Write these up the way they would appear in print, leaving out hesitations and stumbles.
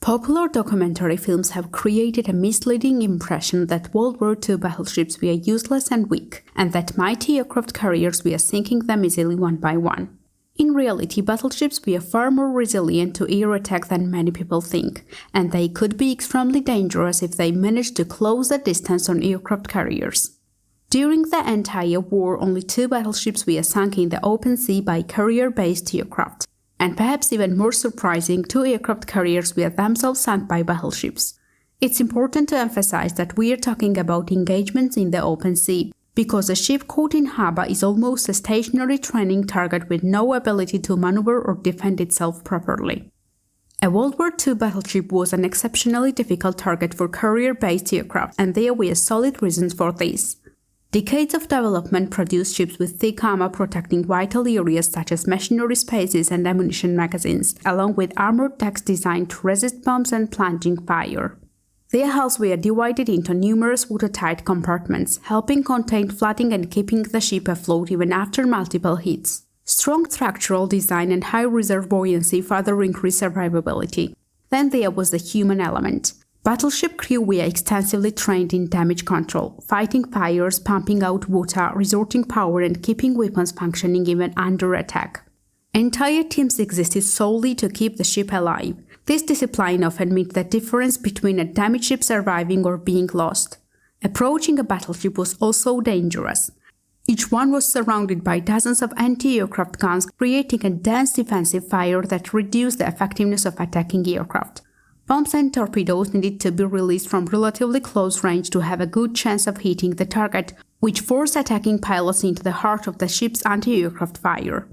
Popular documentary films have created a misleading impression that World War II battleships were useless and weak, and that mighty aircraft carriers were sinking them easily one by one. In reality, battleships were far more resilient to air attack than many people think, and they could be extremely dangerous if they managed to close the distance on aircraft carriers. During the entire war, only 2 battleships were sunk in the open sea by carrier-based aircraft. And perhaps even more surprising, 2 aircraft carriers were themselves sunk by battleships. It's important to emphasize that we are talking about engagements in the open sea, because a ship caught in harbor is almost a stationary training target with no ability to maneuver or defend itself properly. A World War II battleship was an exceptionally difficult target for carrier-based aircraft, and there were solid reasons for this. Decades of development produced ships with thick armor protecting vital areas such as machinery spaces and ammunition magazines, along with armored decks designed to resist bombs and plunging fire. Their hulls were divided into numerous watertight compartments, helping contain flooding and keeping the ship afloat even after multiple hits. Strong structural design and high reserve buoyancy further increased survivability. Then there was the human element. Battleship crew were extensively trained in damage control, fighting fires, pumping out water, resorting power, and keeping weapons functioning even under attack. Entire teams existed solely to keep the ship alive. This discipline often meant the difference between a damaged ship surviving or being lost. Approaching a battleship was also dangerous. Each one was surrounded by dozens of anti-aircraft guns, creating a dense defensive fire that reduced the effectiveness of attacking aircraft. Bombs and torpedoes needed to be released from relatively close range to have a good chance of hitting the target, which forced attacking pilots into the heart of the ship's anti-aircraft fire.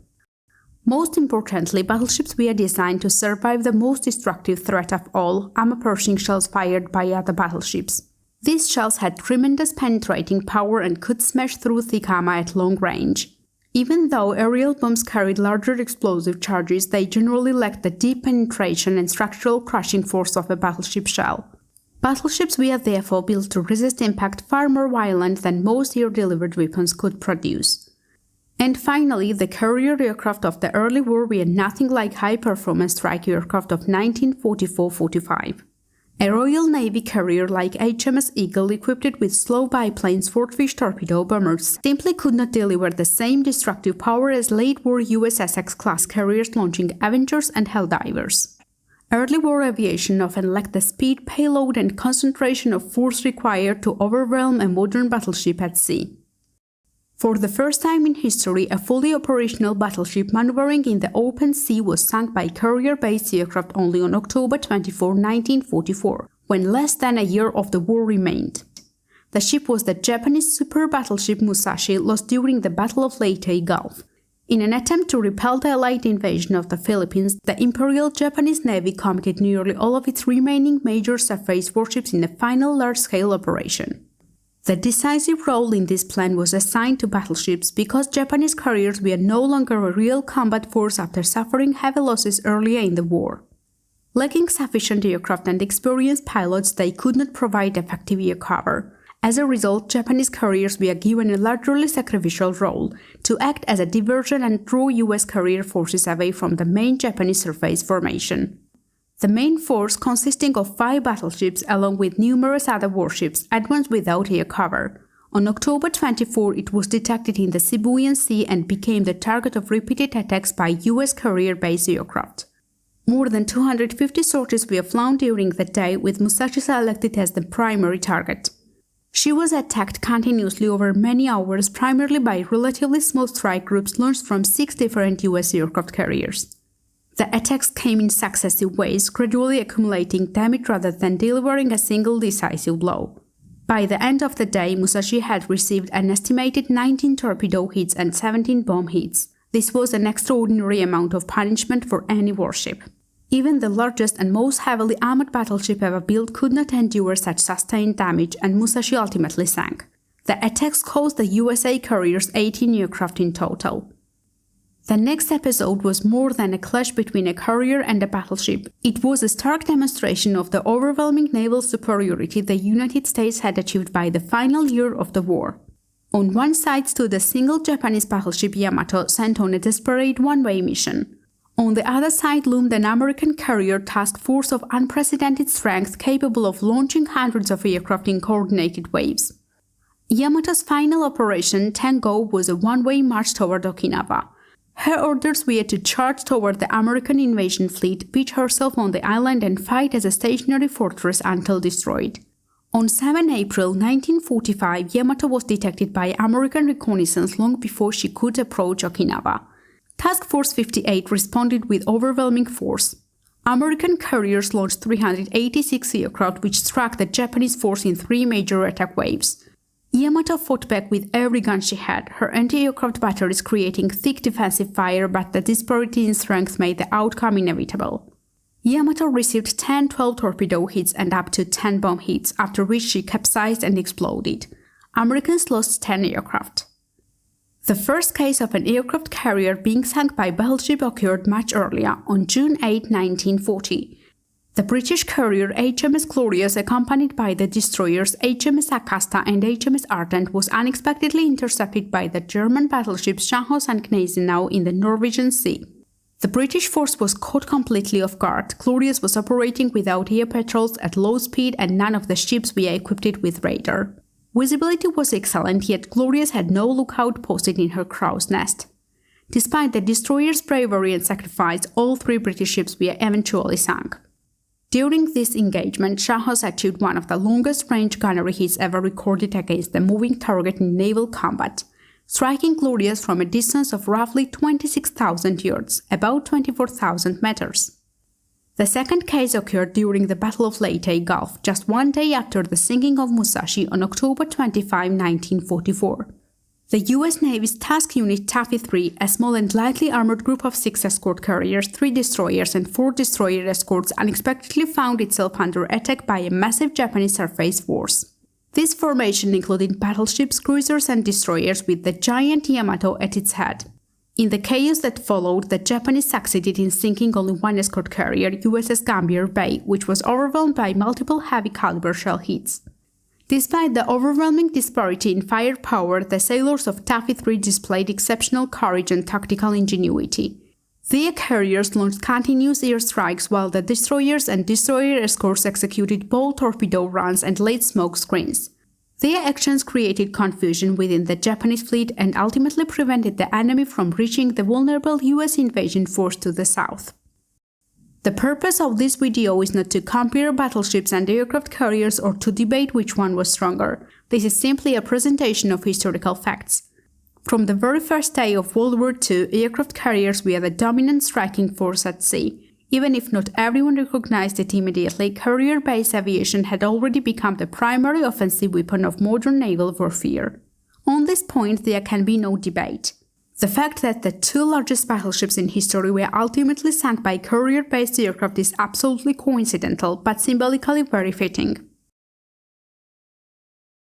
Most importantly, battleships were designed to survive the most destructive threat of all, armor-piercing shells fired by other battleships. These shells had tremendous penetrating power and could smash through thick armor at long range. Even though aerial bombs carried larger explosive charges, they generally lacked the deep penetration and structural crushing force of a battleship shell. Battleships were therefore built to resist impact far more violent than most air-delivered weapons could produce. And finally, the carrier aircraft of the early war were nothing like high-performance strike aircraft of 1944-45. A Royal Navy carrier like HMS Eagle equipped with slow biplanes Swordfish torpedo bombers simply could not deliver the same destructive power as late-war US Essex-class carriers launching Avengers and Helldivers. Early war aviation often lacked the speed, payload, and concentration of force required to overwhelm a modern battleship at sea. For the first time in history, a fully operational battleship maneuvering in the open sea was sunk by carrier-based aircraft only on October 24, 1944, when less than a year of the war remained. The ship was the Japanese super-battleship Musashi, lost during the Battle of Leyte Gulf. In an attempt to repel the Allied invasion of the Philippines, the Imperial Japanese Navy committed nearly all of its remaining major surface warships in a final large-scale operation. The decisive role in this plan was assigned to battleships because Japanese carriers were no longer a real combat force after suffering heavy losses earlier in the war. Lacking sufficient aircraft and experienced pilots, they could not provide effective air cover. As a result, Japanese carriers were given a largely sacrificial role to act as a diversion and draw US carrier forces away from the main Japanese surface formation. The main force, consisting of 5 battleships along with numerous other warships, advanced without air cover. On October 24, it was detected in the Sibuyan Sea and became the target of repeated attacks by US carrier-based aircraft. More than 250 sorties were flown during the day, with Musashi selected as the primary target. She was attacked continuously over many hours, primarily by relatively small strike groups launched from 6 different US aircraft carriers. The attacks came in successive waves, gradually accumulating damage rather than delivering a single decisive blow. By the end of the day, Musashi had received an estimated 19 torpedo hits and 17 bomb hits. This was an extraordinary amount of punishment for any warship. Even the largest and most heavily armored battleship ever built could not endure such sustained damage, and Musashi ultimately sank. The attacks cost the USA carriers 18 aircraft in total. The next episode was more than a clash between a carrier and a battleship. It was a stark demonstration of the overwhelming naval superiority the United States had achieved by the final year of the war. On one side stood a single Japanese battleship Yamato, sent on a desperate one-way mission. On the other side loomed an American carrier task force of unprecedented strength capable of launching hundreds of aircraft in coordinated waves. Yamato's final operation, Tango, was a one-way march toward Okinawa. Her orders were to charge toward the American invasion fleet, pitch herself on the island and fight as a stationary fortress until destroyed. On 7 April 1945, Yamato was detected by American reconnaissance long before she could approach Okinawa. Task Force 58 responded with overwhelming force. American carriers launched 386 aircraft which struck the Japanese force in 3 major attack waves. Yamato fought back with every gun she had, her anti-aircraft batteries creating thick defensive fire, but the disparity in strength made the outcome inevitable. Yamato received 10-12 torpedo hits and up to 10 bomb hits, after which she capsized and exploded. Americans lost 10 aircraft. The first case of an aircraft carrier being sunk by battleship occurred much earlier, on June 8, 1940. The British carrier HMS Glorious, accompanied by the destroyers HMS Akasta and HMS Ardent, was unexpectedly intercepted by the German battleships Scharnhorst and Gneisenau in the Norwegian Sea. The British force was caught completely off guard. Glorious was operating without air patrols at low speed and none of the ships were equipped with radar. Visibility was excellent, yet Glorious had no lookout posted in her crow's nest. Despite the destroyer's bravery and sacrifice, all 3 British ships were eventually sunk. During this engagement, Scharnhorst achieved one of the longest-range gunnery hits ever recorded against a moving target in naval combat, striking Glorious from a distance of roughly 26,000 yards, about 24,000 meters. The second case occurred during the Battle of Leyte Gulf, just 1 day after the sinking of Musashi on October 25, 1944. The U.S. Navy's task unit Taffy 3, a small and lightly armored group of 6 escort carriers, 3 destroyers and 4 destroyer escorts, unexpectedly found itself under attack by a massive Japanese surface force. This formation included battleships, cruisers and destroyers with the giant Yamato at its head. In the chaos that followed, the Japanese succeeded in sinking only 1 escort carrier, USS Gambier Bay, which was overwhelmed by multiple heavy-caliber shell hits. Despite the overwhelming disparity in firepower, the sailors of Taffy 3 displayed exceptional courage and tactical ingenuity. Their carriers launched continuous airstrikes while the destroyers and destroyer escorts executed bold torpedo runs and laid smoke screens. Their actions created confusion within the Japanese fleet and ultimately prevented the enemy from reaching the vulnerable US invasion force to the south. The purpose of this video is not to compare battleships and aircraft carriers or to debate which one was stronger. This is simply a presentation of historical facts. From the very first day of World War II, aircraft carriers were the dominant striking force at sea. Even if not everyone recognized it immediately, carrier-based aviation had already become the primary offensive weapon of modern naval warfare. On this point, there can be no debate. The fact that the 2 largest battleships in history were ultimately sunk by carrier-based aircraft is absolutely coincidental, but symbolically very fitting.